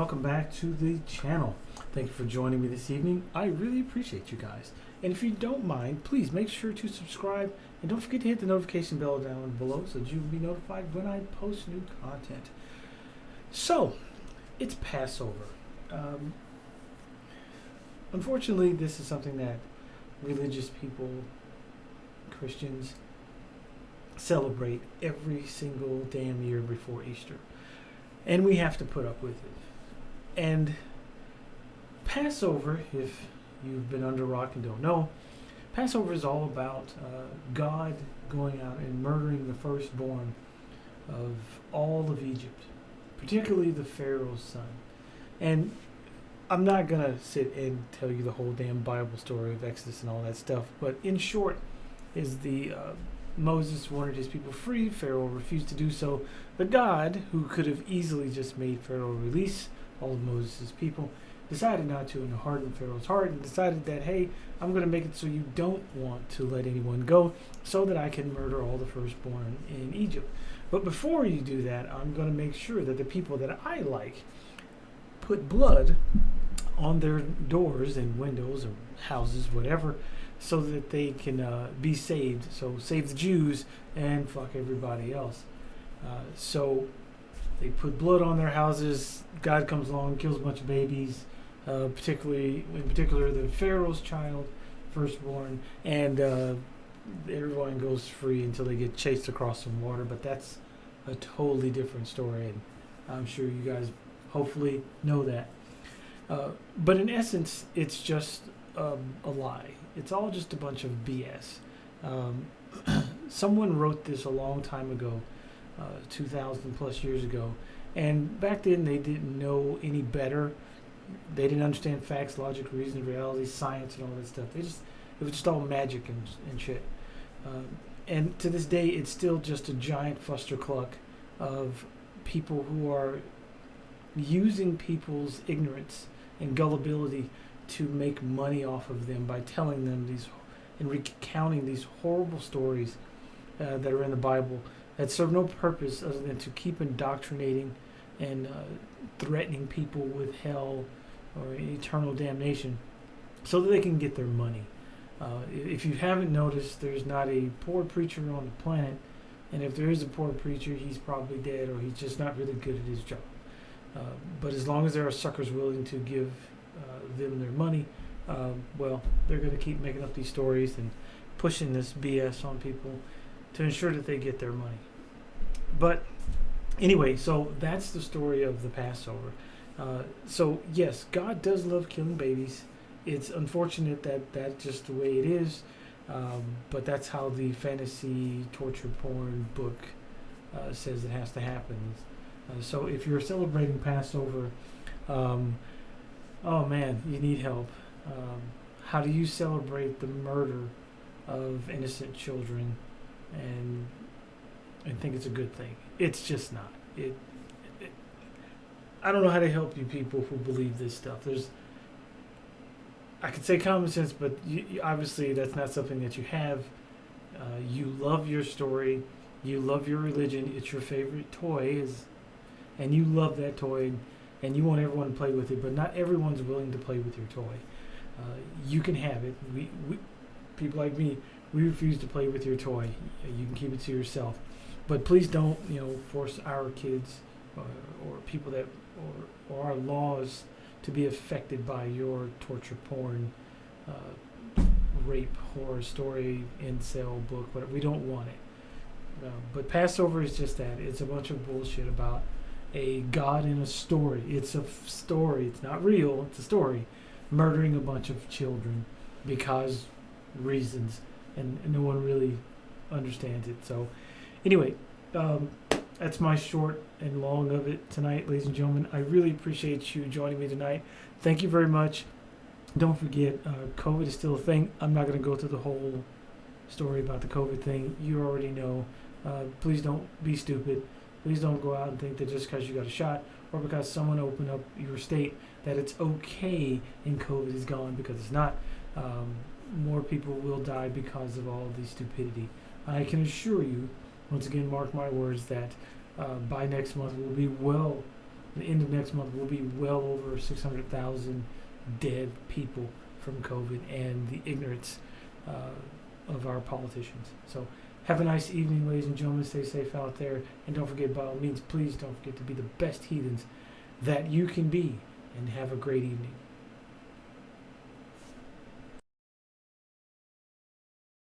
welcome back to the channel. Thank you for joining me this evening. I really appreciate you guys. And if you don't mind, please make sure to subscribe and don't forget to hit the notification bell down below so that you'll be notified when I post new content. So, it's Passover. Unfortunately, this is something that religious people, Christians, celebrate every single damn year before Easter. And we have to put up with it. And Passover, if you've been under a rock and don't know, Passover is all about God going out and murdering the firstborn of all of Egypt, particularly the Pharaoh's son. And I'm not going to sit and tell you the whole damn Bible story of Exodus and all that stuff, but in short is Moses wanted his people free. Pharaoh refused to do so. But God, who could have easily just made Pharaoh release all of Moses' people, decided not to and hardened Pharaoh's heart and decided that, hey, I'm going to make it so you don't want to let anyone go so that I can murder all the firstborn in Egypt. But before you do that, I'm going to make sure that the people that I like put blood on their doors and windows or houses, whatever, so that they can be saved. So save the Jews and fuck everybody else. So they put blood on their houses. God comes along, kills a bunch of babies, in particular the Pharaoh's child, firstborn, and everyone goes free until they get chased across some water. But that's a totally different story, and I'm sure you guys hopefully know that. But in essence, it's just a lie. It's all just a bunch of BS. Someone wrote this a long time ago, 2,000 plus years ago, and back then they didn't know any better. They didn't understand facts, logic, reason, reality, science, and all that stuff. It was just all magic and shit. And to this day, it's still just a giant fustercluck of people who are using people's ignorance and gullibility to make money off of them by telling them these and recounting these horrible stories that are in the Bible that serve no purpose other than to keep indoctrinating and threatening people with hell or eternal damnation so that they can get their money. If you haven't noticed, there's not a poor preacher on the planet, and if there is a poor preacher, he's probably dead or he's just not really good at his job. But as long as there are suckers willing to give them their money, well, they're going to keep making up these stories and pushing this BS on people to ensure that they get their money. But anyway, so that's the story of the Passover. So yes, God does love killing babies. It's unfortunate that that's just the way it is, but that's how the fantasy torture porn book says it has to happen. So if you're celebrating Passover, oh man, you need help. How do you celebrate the murder of innocent children and think it's a good thing? It's just not. I don't know how to help you people who believe this stuff. I could say common sense, but obviously that's not something that you have. You love your story. You love your religion. It's your favorite toy, and you love that toy, and you want everyone to play with it, but not everyone's willing to play with your toy. You can have it. We people like me, we refuse to play with your toy. You can keep it to yourself, but please don't, force our kids or people that or our laws to be affected by your torture porn, rape, horror story, incel book. Whatever. We don't want it. But Passover is just that. It's a bunch of bullshit about a God in a story. It's a story. It's not real. It's a story. Murdering a bunch of children because reasons, and no one really understands it. So anyway, that's my short and long of it tonight, ladies and gentlemen. I really appreciate you joining me tonight. Thank you very much. Don't forget, COVID is still a thing. I'm not going to go through the whole story about the COVID thing. You already know. Please don't be stupid. Please don't go out and think that just because you got a shot or because someone opened up your state that it's okay and COVID is gone, because it's not. More people will die because of all of the stupidity. I can assure you, once again, mark my words, that by next month we'll be well the end of next month, we'll be well over 600,000 dead people from COVID and the ignorance of our politicians. So have a nice evening, ladies and gentlemen. Stay safe out there. And don't forget, by all means, please don't forget to be the best heathens that you can be. And have a great evening.